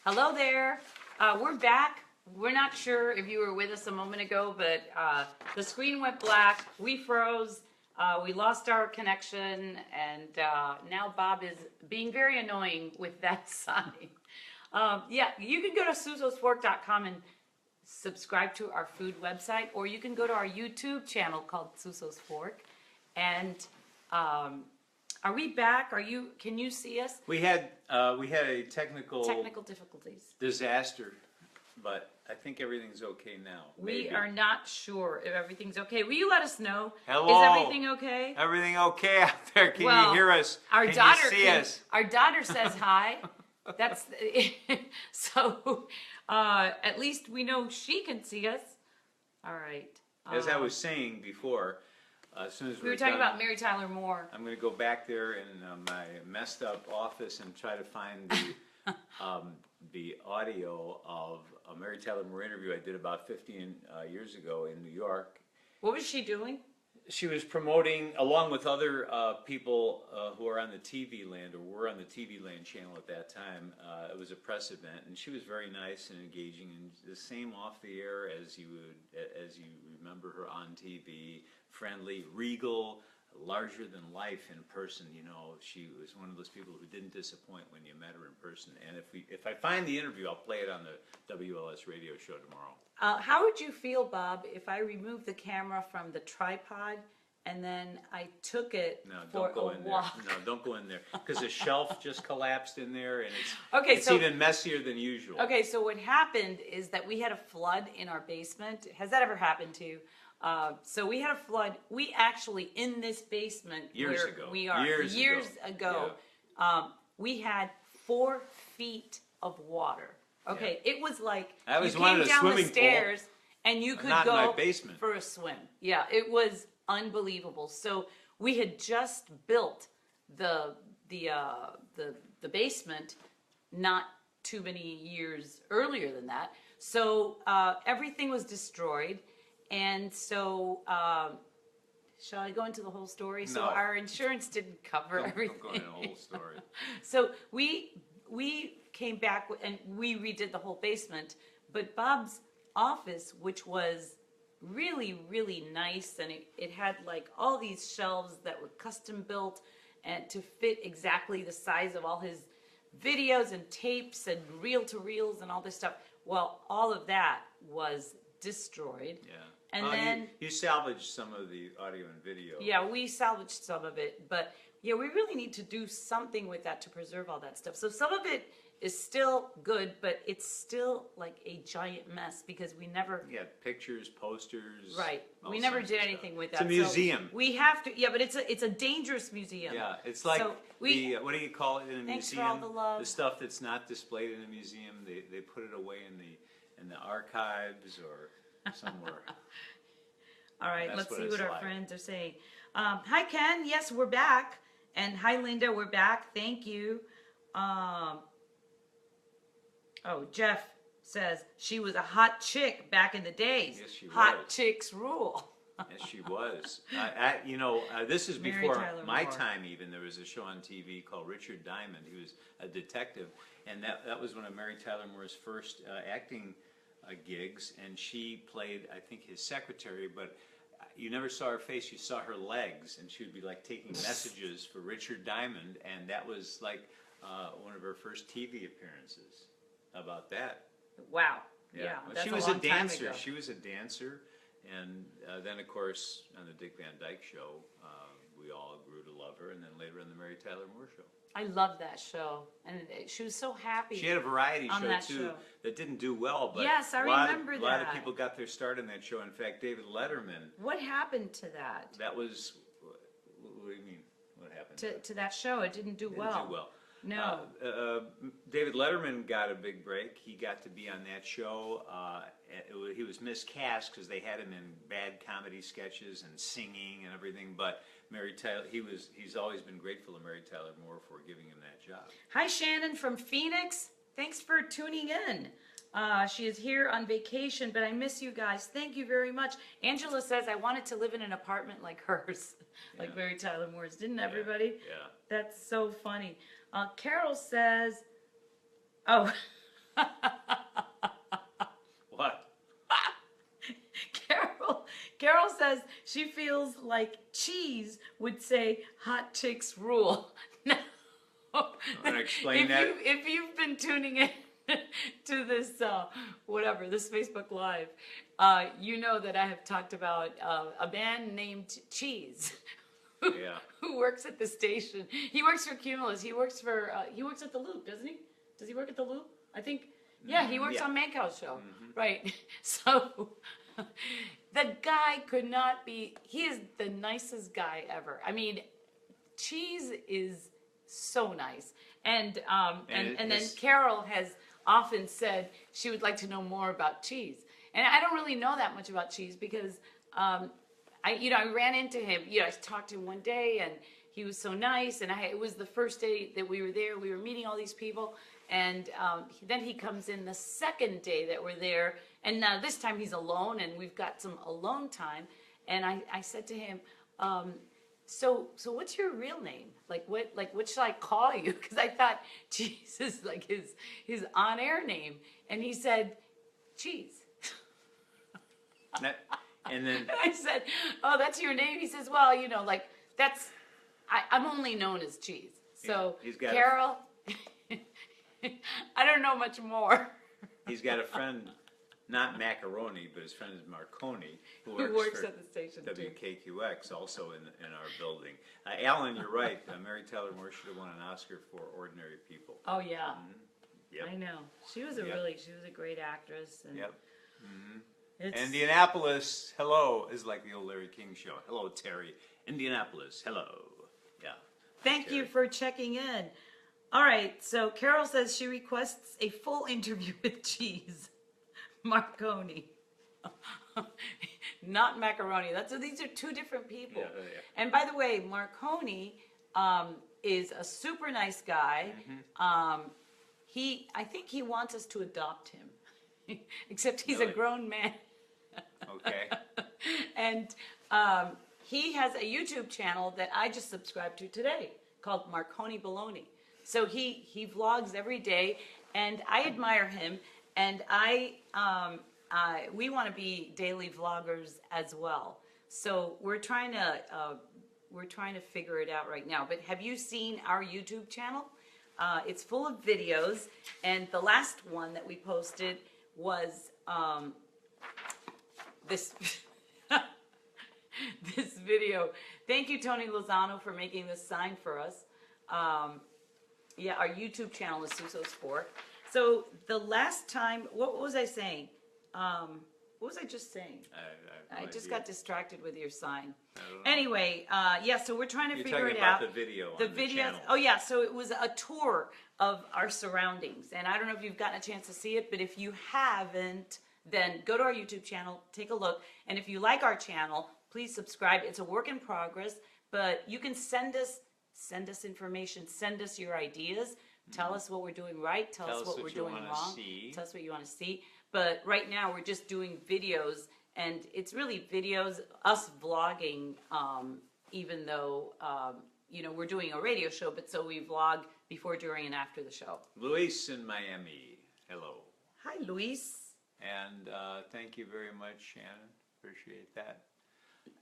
Hello there. We're back. We're not sure if you were with us a moment ago, but the screen went black. We froze. We lost our connection, and now Bob is being very annoying with that sign. Yeah, you can go to susosfork.com and subscribe to our food website, or you can go to our YouTube channel called Suso's Fork. And are we back? Can you see us? We had a technical difficulties. disaster, but I think everything's okay now. We are not sure if everything's okay. Will you let us know? Hello. Is everything okay? Everything okay out there? Can you hear us? Our can daughter you see us? Our daughter says hi. That's so. At least we know she can see us. All right. As I was saying before, as soon as we were talking about Mary Tyler Moore. I'm going to go back there in my messed up office and try to find the the audio of a Mary Tyler Moore interview I did about 15 years ago in New York. What was she doing? She was promoting, along with other people who are on the TV Land, or were on the TV Land channel at that time. It was a press event, and she was very nice and engaging, and the same off the air as you remember her on TV. Friendly, regal, larger than life in person. You know, she was one of those people who didn't disappoint when you met her in person. And if I find the interview, I'll play it on the WLS radio show tomorrow. How would you feel, Bob, if I removed the camera from the tripod and then I took it for a walk? No, don't go in there, because the shelf just collapsed in there, and it's even messier than usual. Okay, so what happened is that we had a flood in our basement. Has that ever happened to you? So we had a flood. We actually, in this basement years ago, we had 4 feet of water. Okay, it was like you came down the stairs and you could go in my basement for a swim. Yeah, it was unbelievable. So we had just built the basement not too many years earlier than that. So everything was destroyed. And so, shall I go into the whole story? No. So our insurance didn't cover everything. Don't go into the whole story. So we came back and we redid the whole basement. But Bob's office, which was really, really nice, and it had like all these shelves that were custom built and to fit exactly the size of all his videos and tapes and reel-to-reels and all this stuff. Well, all of that was destroyed. Yeah. And then you salvaged some of the audio and video. Yeah, we salvaged some of it, but yeah, we really need to do something with that to preserve all that stuff. So some of it is still good, but it's still like a giant mess because we never pictures, posters. Right. We never did anything with that. It's a museum. So we have to. Yeah, but it's a dangerous museum. Yeah, it's like what do you call it in a museum? For all the love. The stuff that's not displayed in a museum, they put it away in the archives or somewhere. All right, let's see what our friends are saying. Hi, Ken. Yes, we're back. And hi, Linda. We're back. Thank you. Jeff says she was a hot chick back in the days. Yes, she was. Hot chicks rule. Yes, she was. This is before my time even. There was a show on TV called Richard Diamond. He was a detective. And that was one of Mary Tyler Moore's first acting gigs, and she played, I think, his secretary, but you never saw her face. You saw her legs, and she would be like taking messages for Richard Diamond, and that was like one of her first TV appearances. How about that? Wow. Yeah, that's she was a dancer. She was a dancer, and then of course on the Dick Van Dyke Show, we all grew to love her, and then later on the Mary Tyler Moore Show. I loved that show, and she was so happy. She had a variety show too that didn't do well, but yes, I remember that. A lot of people got their start in that show. In fact, David Letterman. What happened to that? That was. What do you mean? What happened to that show? It didn't do well. Didn't do well. No. David Letterman got a big break. He got to be on that show. He was miscast because they had him in bad comedy sketches and singing and everything. But Mary Tyler, he's always been grateful to Mary Tyler Moore for giving him that job. Hi, Shannon from Phoenix. Thanks for tuning in. She is here on vacation, but I miss you guys. Thank you very much. Angela says, I wanted to live in an apartment like hers, like Mary Tyler Moore's. Didn't everybody? Yeah. That's so funny. Carol says, What? Carol says she feels like Cheese would say hot chicks rule. Now, wanna explain that? If you've been tuning in to this, this Facebook Live, you know that I have talked about a man named Cheese. Yeah. Who works at the station. He works for Cumulus. He works at the Loop, doesn't he? Does he work at the Loop? I think, yeah, he works Yeah. on Mancow's show. Right. So, the guy could not be, he is the nicest guy ever. I mean, Cheese is so nice. And then Carol has often said she would like to know more about Cheese. And I don't really know that much about Cheese because, I ran into him. I talked to him one day, and he was so nice. And it was the first day that we were there. We were meeting all these people, and then he comes in the second day that we're there. And now this time he's alone, and we've got some alone time. And I said to him, "So what's your real name? What should I call you?" Because I thought Cheese is like his on-air name, and he said, "Cheese." And then I said, "Oh, that's your name?" He says, "Well, I'm only known as Cheese." So, he's got Carol, I don't know much more. he's got a friend, not Macaroni, but his friend is Marconi, who works for at the station too. WKQX, also in our building. Alan, you're right. Mary Tyler Moore should have won an Oscar for Ordinary People. Oh yeah, Yep. I know. She was a great actress. And Yep. it's- Indianapolis, hello, is like the old Larry King show. Hello, Terry. Indianapolis, hello. Yeah. Thank you for checking in. All right, so Carol says she requests a full interview with Cheese. Marconi. Not Macaroni. These are two different people. Yeah. And by the way, Marconi is a super nice guy. I think he wants us to adopt him. Except he's a Really? grown man. Okay. And he has a YouTube channel that I just subscribed to today called Marconi Baloney. So he vlogs every day, and I admire him, and we want to be daily vloggers as well. So we're trying to figure it out right now. But have you seen our YouTube channel? It's full of videos, and the last one that we posted was this this video. Thank you, Tony Lozano, for making this sign for us. Our YouTube channel is Snores More. So the last time, what was I saying? What was I just saying? I just got distracted with your sign. Anyway, so we're trying to figure it out. You're talking about the video on The videos. channel. Oh yeah, so it was a tour of our surroundings, and I don't know if you've gotten a chance to see it, but if you haven't, then go to our YouTube channel, take a look, and if you like our channel, please subscribe. It's a work in progress, but you can send us information, send us your ideas, tell us what we're doing right, tell us what we're doing wrong, tell us what you want to see. But right now we're just doing videos, and it's really videos, us vlogging, even though, we're doing a radio show, but so we vlog before, during, and after the show. Luis in Miami, hello. Hi, Luis. And thank you very much, Shannon. Appreciate that.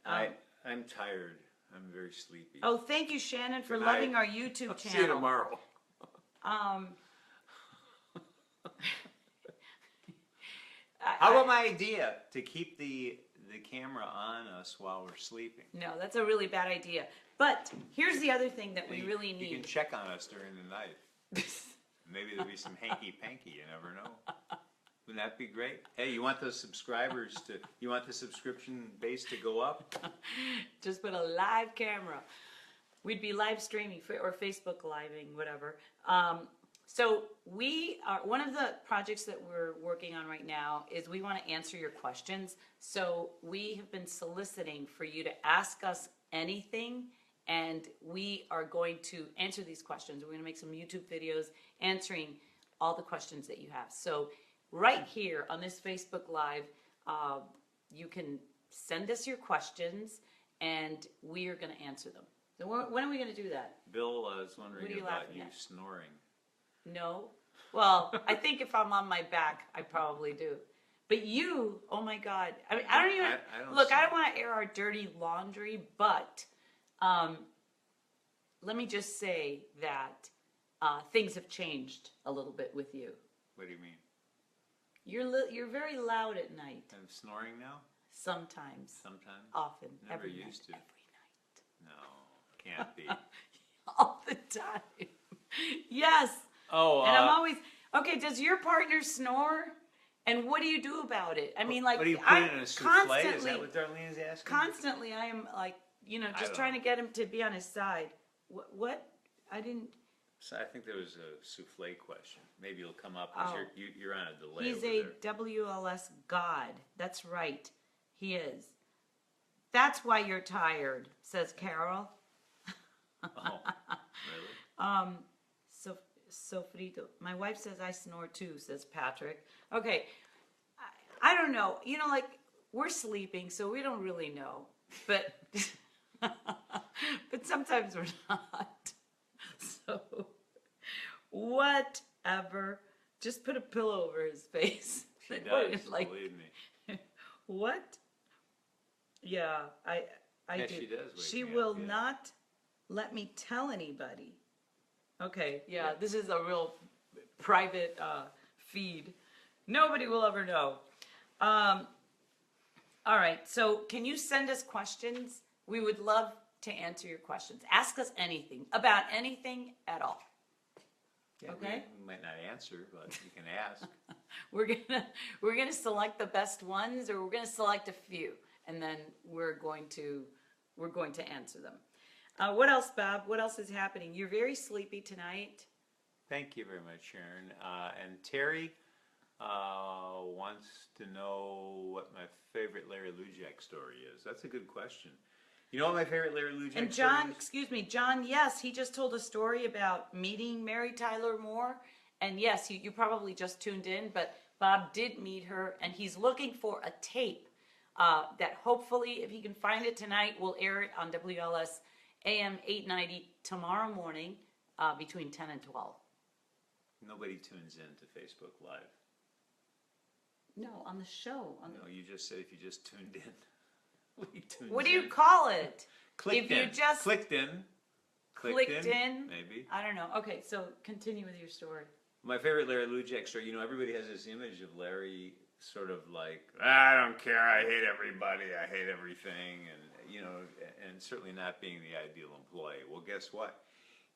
I'm tired. I'm very sleepy. Oh, thank you, Shannon, for Good loving night. our YouTube I'll channel. see you tomorrow. How about my idea to keep the camera on us while we're sleeping? No, that's a really bad idea. But here's the other thing that we really You can need. check on us during the night. Maybe there'll be some hanky-panky, you never know. Wouldn't that be great? Hey, you want the subscription base to go up? Just put a live camera. We'd be live streaming or Facebook living, whatever. So one of the projects that we're working on right now is we want to answer your questions. So we have been soliciting for you to ask us anything, and we are going to answer these questions. We're going to make some YouTube videos answering all the questions that you have. So right here on this Facebook Live, you can send us your questions, and we are going to answer them. So when are we going to do that? Bill is wondering What are you about laughing you at? snoring. No. Well, I think if I'm on my back, I probably do. But you, oh my God. I mean, I don't even, I don't look, see I it. don't want to air our dirty laundry, but let me just say that things have changed a little bit with you. What do you mean? You're very loud at night. I'm snoring now? Sometimes. Sometimes? Often. Never every used night, to. No, can't be. Every night. All the time. Yes. Oh, And I'm always, okay, does your partner snore? And what do you do about it? I mean, like, what do you put I'm it in a souffle? Is constantly, that what Darlene is asking? constantly, I am like, you know, I just don't trying know. to get him to be on his side. What? I didn't. So I think there was a souffle question. Maybe it'll come up because Oh. you're on a delay. He's over a WLS god. That's right. He is. That's why you're tired, says Carol. there. Oh, really? Sofrito. My wife says I snore too, says Patrick. Okay. I don't know. You know, like, we're sleeping, so we don't really know. But but sometimes we're not. So whatever. Just put a pillow over his face. She What, does, like, believe me. what? Yeah, I Yeah, do. she does wake She me up, will yeah. not let me tell anybody. Okay, yeah, Yeah. this is a real private feed. Nobody will ever know. All right, so can you send us questions? We would love to answer your questions. Ask us anything, about anything at all. Yeah, Okay. We might not answer, but you can ask. We're gonna select the best ones, or we're gonna select a few, and then we're going to answer them. What else, Bob? What else is happening? You're very sleepy tonight. Thank you very much, Sharon. And Terry wants to know what my favorite Larry Lujack story is. That's a good question. You know what my favorite Larry Lujack And story John, is? excuse me, John, yes, he just told a story about meeting Mary Tyler Moore. And yes, you probably just tuned in, but Bob did meet her, and he's looking for a tape that hopefully, if he can find it tonight, we'll air it on WLS AM 890 tomorrow morning between 10 and 12. Nobody tunes in to Facebook Live. No, on the show. No, you just said if you just tuned in. Nobody tunes What do you in. call it? Clicked if you in. just clicked in. clicked in? Maybe. I don't know. Okay, so continue with your story. My favorite Larry Lujack story, you know, everybody has this image of Larry sort of like, I don't care, I hate everybody, I hate everything, and, you know, and certainly not being the ideal employee. Well, guess what?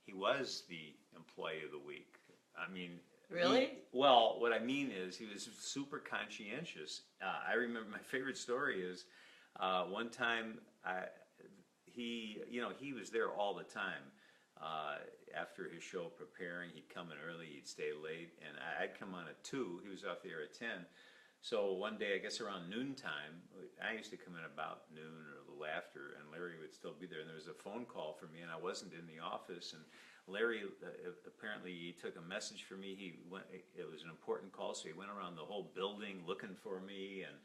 He was the employee of the week. I mean, Really? well, what I mean is he was super conscientious. I remember my favorite story is one time he was there all the time. After his show preparing, he'd come in early, he'd stay late, and I'd come on at 2. He was off the air at 10. So one day, I guess around noontime, I used to come in about noon or a little after, and Larry would still be there. And there was a phone call for me, and I wasn't in the office. And Larry apparently he took a message for me. It was an important call, so he went around the whole building looking for me, and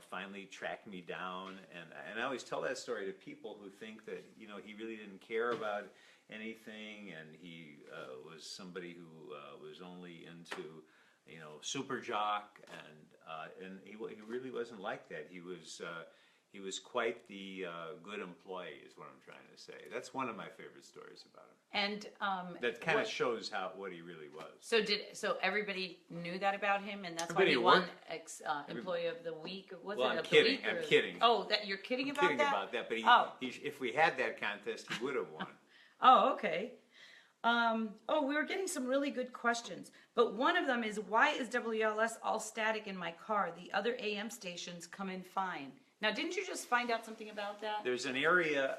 finally tracked me down. And I always tell that story to people who think that he really didn't care about anything, and he was somebody who was only into super jock, and he really wasn't like that. He was quite the good employee, is what I'm trying to say. That's one of my favorite stories about him. And That kind of shows what he really was. So everybody knew that about him, and that's Everybody why he won worked- Employee of the Week. Was Well, it I'm of kidding, the week? I'm kidding. Oh, that you're kidding I'm about kidding that? about that, but Oh. if we had that contest, he would have won. Oh, okay. We were getting some really good questions, but one of them is, why is WLS all static in my car? The other AM stations come in fine. Now, didn't you just find out something about that? There's an area,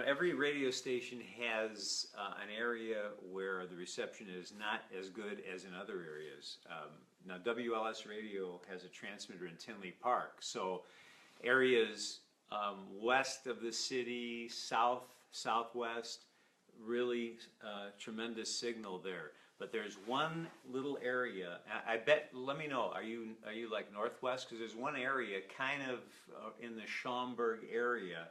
every radio station has an area where the reception is not as good as in other areas. Now, WLS Radio has a transmitter in Tinley Park, so areas west of the city, southwest, really tremendous signal there. But there's one little area. I bet. Let me know. Are you like northwest? Because there's one area kind of in the Schaumburg area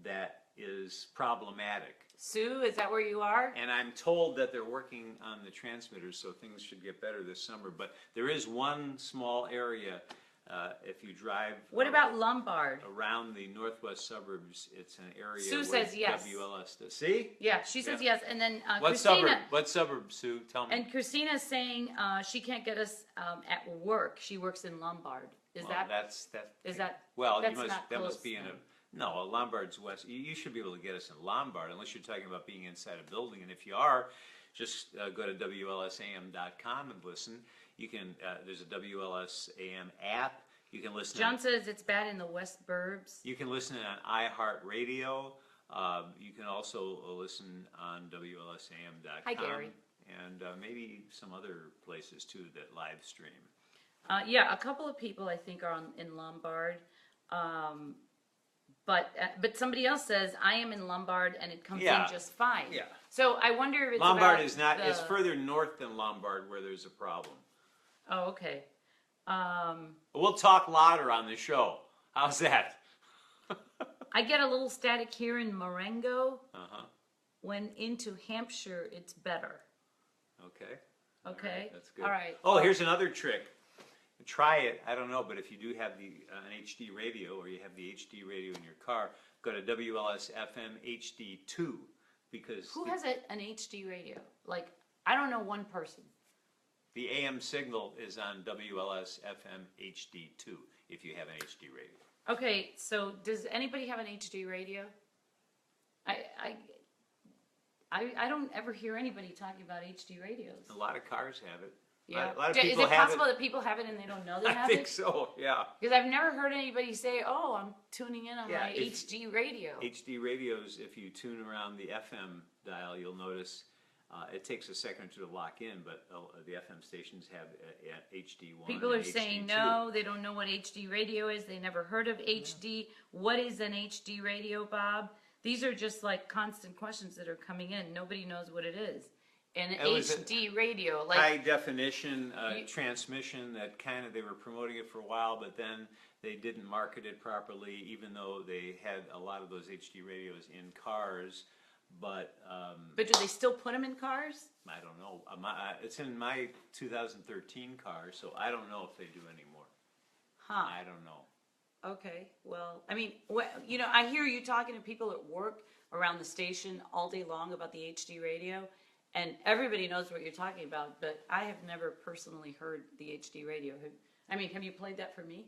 that is problematic. Sue, is that where you are? And I'm told that they're working on the transmitters, so things should get better this summer. But there is one small area, if you drive. What about Lombard? Around the northwest suburbs, it's an area Sue where says yes. WLS does. See? Yeah, she says Yeah. yes. And then What Christina. suburb? What suburb, Sue? Tell me. And Christina's saying she can't get us at work. She works in Lombard. Is Well, that? that's Is that? Well, that's you must. not That close must be in then. Lombard's west. You should be able to get us in Lombard, unless you're talking about being inside a building. And if you are, just go to WLSAM.com and listen. You can. There's a WLSAM app. You can listen. John says it's bad in the West Burbs. You can listen on iHeartRadio. You can also listen on WLSAM.com. Hi, Gary. And maybe some other places too that live stream. Yeah, a couple of people I think are in Lombard. But somebody else says I am in Lombard and it comes Yeah. in just fine. Yeah. So I wonder if it's Lombard about is not. the- It's further north than Lombard where there's a problem. Oh, okay. We'll talk louder on the show. How's that? I get a little static here in Marengo. Uh-huh. When into Hampshire, it's better. Okay. Okay. All right, that's good. All right. Oh, here's another trick. Try it. I don't know, but if you do have an HD radio or you have the HD radio in your car, go to WLS FM HD2 because Who has an HD radio? Like, I don't know one person. the AM signal is on WLS FM HD2 if you have an HD radio. Okay, so does anybody have an HD radio? I don't ever hear anybody talking about HD radios. A lot of cars have it. Yeah. A lot of Is people it have possible that people have it and they don't know they I have think it? so, yeah. Because I've never heard anybody say, "Oh, I'm tuning in on Yeah, my if- HD radio." HD radios, if you tune around the FM dial, you'll notice it takes a second or two to lock in, but the FM stations have HD1. People are and saying HD2. no, they don't know what HD radio is. They never heard of HD. What is an HD radio, Bob? These are just like constant questions that are coming in. Nobody knows what it is. An It was HD radio, like High definition You- transmission that kind of, they were promoting it for a while, but then they didn't market it properly, even though they had a lot of those HD radios in cars. But but do they still put them in cars? I don't know. It's in my 2013 car, so I don't know if they do anymore. Huh. I don't know. Okay. Well, I mean, I hear you talking to people at work around the station all day long about the HD radio, and everybody knows what you're talking about, but I have never personally heard the HD radio. Have you played that for me?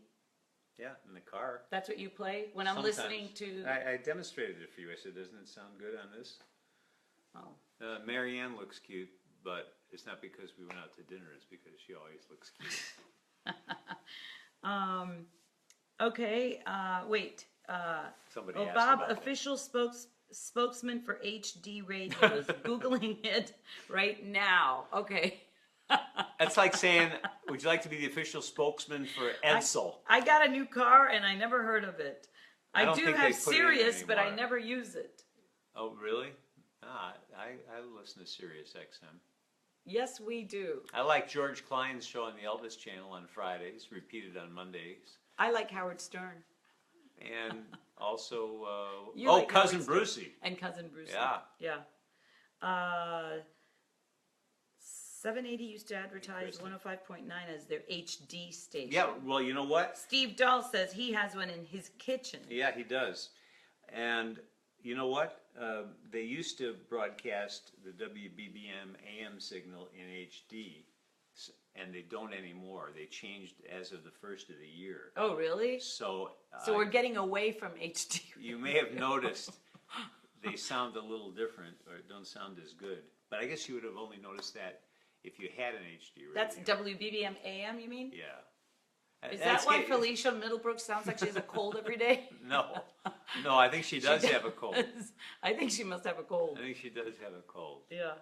Yeah, in the car. That's what you play when I'm Sometimes. listening to. I demonstrated it for you. I said, doesn't it sound good on this? Oh. Marianne looks cute, but it's not because we went out to dinner. It's because she always looks cute. Okay. Wait. Somebody Oh, asked Bob, about that. official spokesman for HD radios, googling it right now. Okay. That's like saying, would you like to be the official spokesman for Edsel? I got a new car and I never heard of it. I I don't do think have they put it in Sirius, but I anymore. never use it. Oh, really? I listen to Sirius XM. Yes, we do. I like George Klein's show on the Elvis Channel on Fridays, repeated on Mondays. I like Howard Stern. And also, You like Cousin Howard Stern. Brucey. And Cousin Bruce. Yeah. Yeah. 780 used to advertise Interesting. 105.9 as their HD station. Yeah, well, you know what? Steve Dahl says he has one in his kitchen. Yeah, he does. And you know what? They used to broadcast the WBBM AM signal in HD, and they don't anymore. They changed as of the first of the year. Oh, really? So So we're getting away from HD. you may have noticed they sound a little different, or don't sound as good. But I guess you would have only noticed that if you had an HD radio. That's WBBM AM, you mean? Yeah. Is that why Felicia Middlebrook sounds like she has a cold every day? No, I think she does have a cold. I think she must have a cold. I think she does have a cold. Yeah.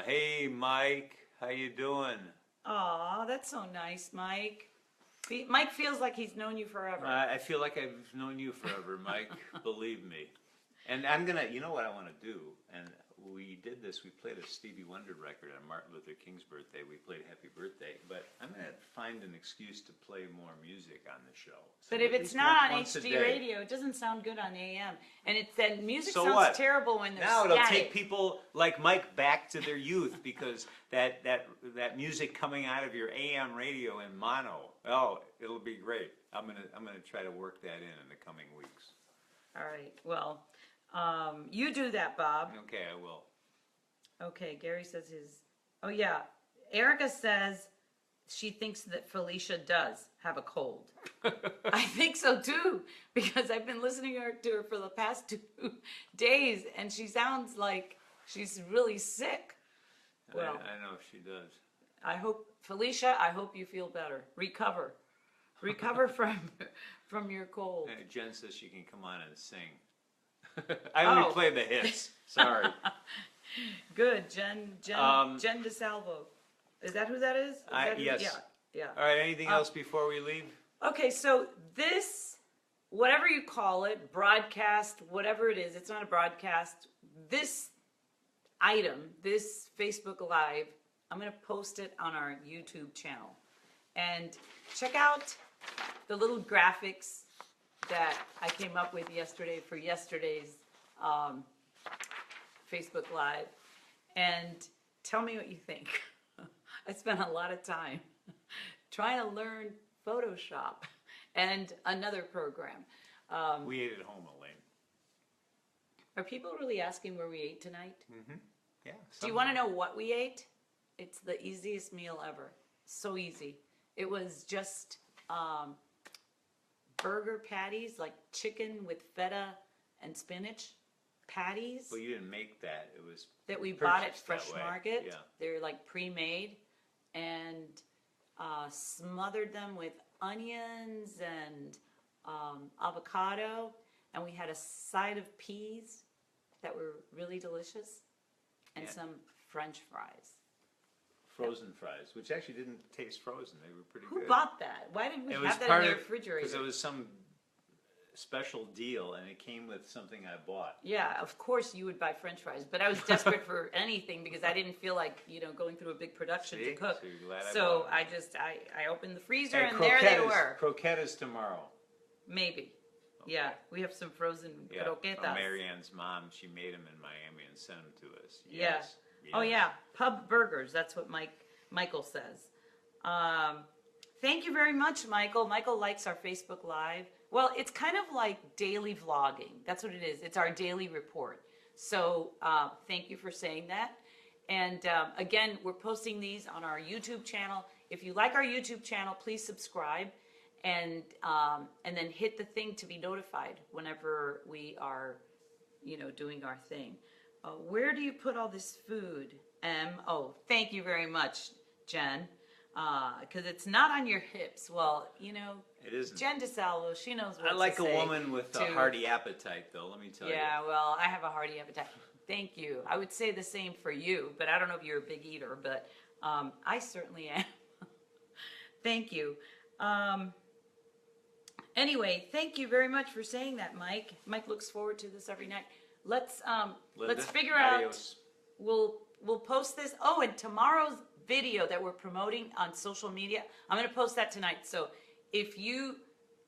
Hey, Mike, how you doing? Aw, that's so nice, Mike. Mike feels like he's known you forever. I feel like I've known you forever, Mike. Believe me. And I'm gonna, you know what I want to do? And we did this. We played a Stevie Wonder record on Martin Luther King's birthday. We played Happy Birthday. But I'm gonna find find an excuse to play more music on the show. So But if at it's least not on once a HD day. radio, it doesn't sound good on AM. And it's that music So sounds what? terrible when there's Now it'll static. take people like Mike back to their youth because that music coming out of your AM radio in mono. Oh, it'll be great. I'm gonna try to work that in the coming weeks. All right. Well, you do that, Bob. Okay, I will. Okay. Gary says his. Oh yeah. Erica says she thinks that Felicia does have a cold. I think so too, because I've been listening to her for the past 2 days, and she sounds like she's really sick. Well, I know she does. I hope, Felicia, I hope you feel better. Recover from your cold. Jen says she can come on and sing. I only play the hits. Sorry. Good, Jen DeSalvo. Is that who that is? Yes. Yeah. All right. Anything else before we leave? Okay, so this, whatever you call it, broadcast, whatever it is, it's not a broadcast. This item, this Facebook Live, I'm going to post it on our YouTube channel. And check out the little graphics that I came up with yesterday for yesterday's Facebook Live. And tell me what you think. I spent a lot of time trying to learn Photoshop and another program. We ate at home, Elaine. Are people really asking where we ate tonight? Mm-hmm. Yeah. Do you want to know what we ate? It's the easiest meal ever. So easy. It was just burger patties, like chicken with feta and spinach patties. Well, you didn't make that. It was that we bought at purchased that Fresh way. Market. Yeah. They're like pre-made, and smothered them with onions and avocado, and we had a side of peas that were really delicious, and some French fries. Frozen fries, which actually didn't taste frozen. They were pretty Who good. bought that? Why did we It was have that in part the of refrigerator? because it was some special deal, and it came with something I bought. Yeah, of course you would buy French fries, but I was desperate for anything because I didn't feel like going through a big production to cook. So you're glad I So bought it. I opened the freezer Hey, and there they croquettes- were. Croquettes tomorrow. Maybe. Yeah, we have some frozen croquetas. From Marianne's mom, she made them in Miami and sent them to us. Yeah. Yes. Oh yeah, pub burgers. That's what Michael says. Thank you very much, Michael. Michael likes our Facebook Live. Well, it's kind of like daily vlogging. That's what it is. It's our daily report. So thank you for saying that. And again, we're posting these on our YouTube channel. If you like our YouTube channel, please subscribe, and then hit the thing to be notified whenever we are, doing our thing. Where do you put all this food? Oh, thank you very much, Jen. Because it's not on your hips. Well, It isn't. Jen DeSalvo, she knows what I like to a say woman with a hearty appetite, though, let me tell you. Yeah, well, I have a hearty appetite. Thank you. I would say the same for you, but I don't know if you're a big eater, but I certainly am. Thank you. Anyway, thank you very much for saying that, Mike. Mike looks forward to this every night. Let's figure adios. out. We'll post this. Oh, and tomorrow's video that we're promoting on social media, I'm going to post that tonight. So if you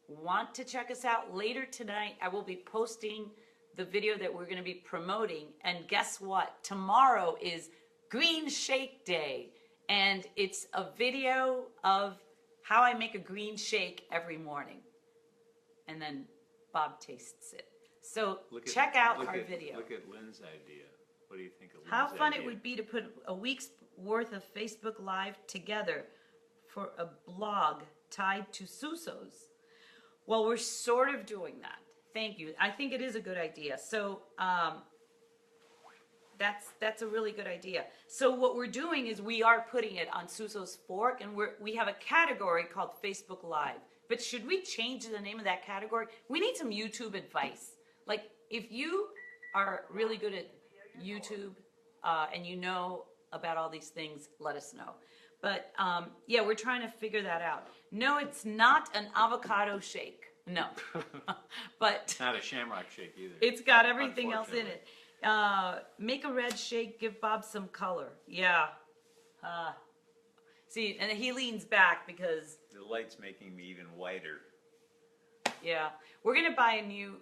want to check us out later tonight, I will be posting the video that we're going to be promoting. And guess what? Tomorrow is Green Shake Day. And it's a video of how I make a green shake every morning. And then Bob tastes it. So check out our video. Look at Lynn's idea. What do you think of Lynn's How fun idea? it would be to put a week's worth of Facebook Live together for a blog tied to Suso's. Well, we're sort of doing that. Thank you. I think it is a good idea. So that's a really good idea. So what we're doing is we are putting it on Suso's Fork, and we have a category called Facebook Live. But should we change the name of that category? We need some YouTube advice. Like, if you are really good at YouTube and you know about all these things, let us know. But yeah, we're trying to figure that out. No, it's not an avocado shake. No. But Not a shamrock shake either. it's got everything else in it. Make a red shake, give Bob some color. Yeah. See, and he leans back because, The light's making me even whiter. yeah, we're gonna buy a new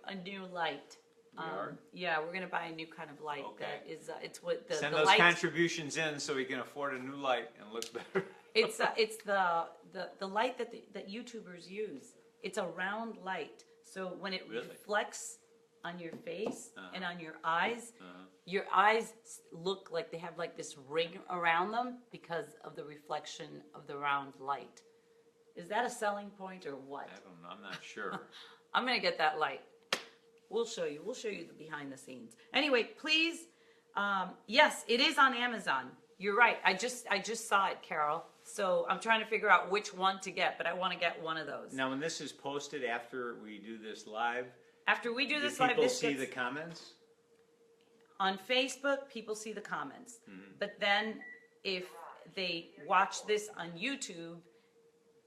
light. We are? Yeah, we're gonna buy a new kind of light Okay. that is, it's what the Send the those light. contributions in so we can afford a new light and look better. It's the light that YouTubers use. It's a round light, so when it Really? reflects on your face and Uh-huh. on your eyes, Uh-huh. your eyes look like they have like this ring around them because of the reflection of the round light. Is that a selling point or what? I don't know, I'm not sure. I'm gonna get that light. We'll show you the behind the scenes. Anyway, please, yes, it is on Amazon. You're right. I just saw it, Carol. So I'm trying to figure out which one to get, but I want to get one of those. Now, when this is posted after we do this live, After we do do this live, people this see gets, the comments? on Facebook, people see the comments. Mm-hmm. But then if they watch this on YouTube,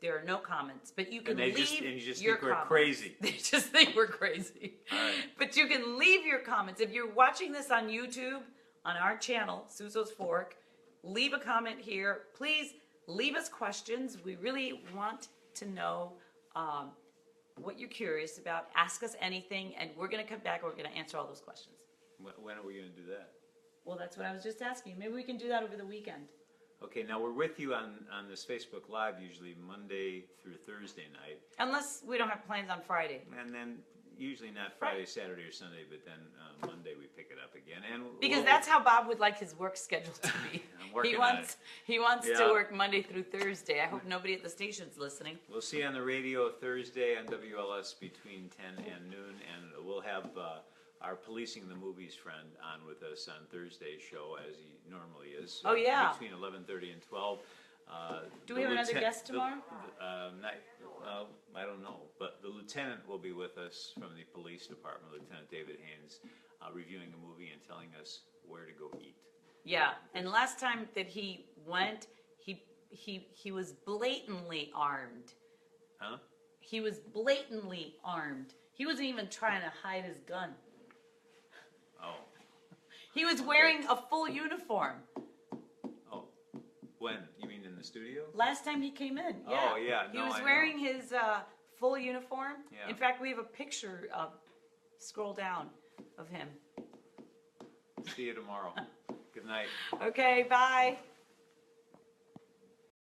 there are no comments. But you can And they leave just, and you just your think we're comments. crazy. They just think we're crazy. All right. But you can leave your comments. If you're watching this on YouTube, on our channel, Suso's Fork, leave a comment here. Please leave us questions. We really want to know what you're curious about. Ask us anything, and we're going to come back and we're going to answer all those questions. When are we gonna do that? Well, that's what I was just asking. Maybe we can do that over the weekend. Okay, now we're with you on this Facebook Live usually Monday through Thursday night. Unless we don't have plans on Friday. And then usually not Friday, Saturday, or Sunday, but then Monday we pick it up again. And Because we'll- that's how Bob would like his work schedule to be. I'm working he on wants he wants to Yeah. work Monday through Thursday. I hope nobody at the station's listening. We'll see you on the radio Thursday on WLS between 10 and noon, and we'll have our Policing the Movies friend on with us on Thursday's show, as he normally is. Oh, yeah. Between 11:30 and 12. Do we have another guest tomorrow? I don't know, but the lieutenant will be with us from the police department, Lieutenant David Haynes, reviewing the movie and telling us where to go eat. Yeah, and last time that he went, he was blatantly armed. Huh? He was blatantly armed. He wasn't even trying to hide his gun. Oh. He was wearing a full uniform. Oh. When? You mean in the studio? Last time he came in, yeah. Oh, yeah, He no, was I know. wearing his full uniform. Yeah. In fact, we have a picture, scroll down, of him. See you tomorrow. Good night. Okay, bye.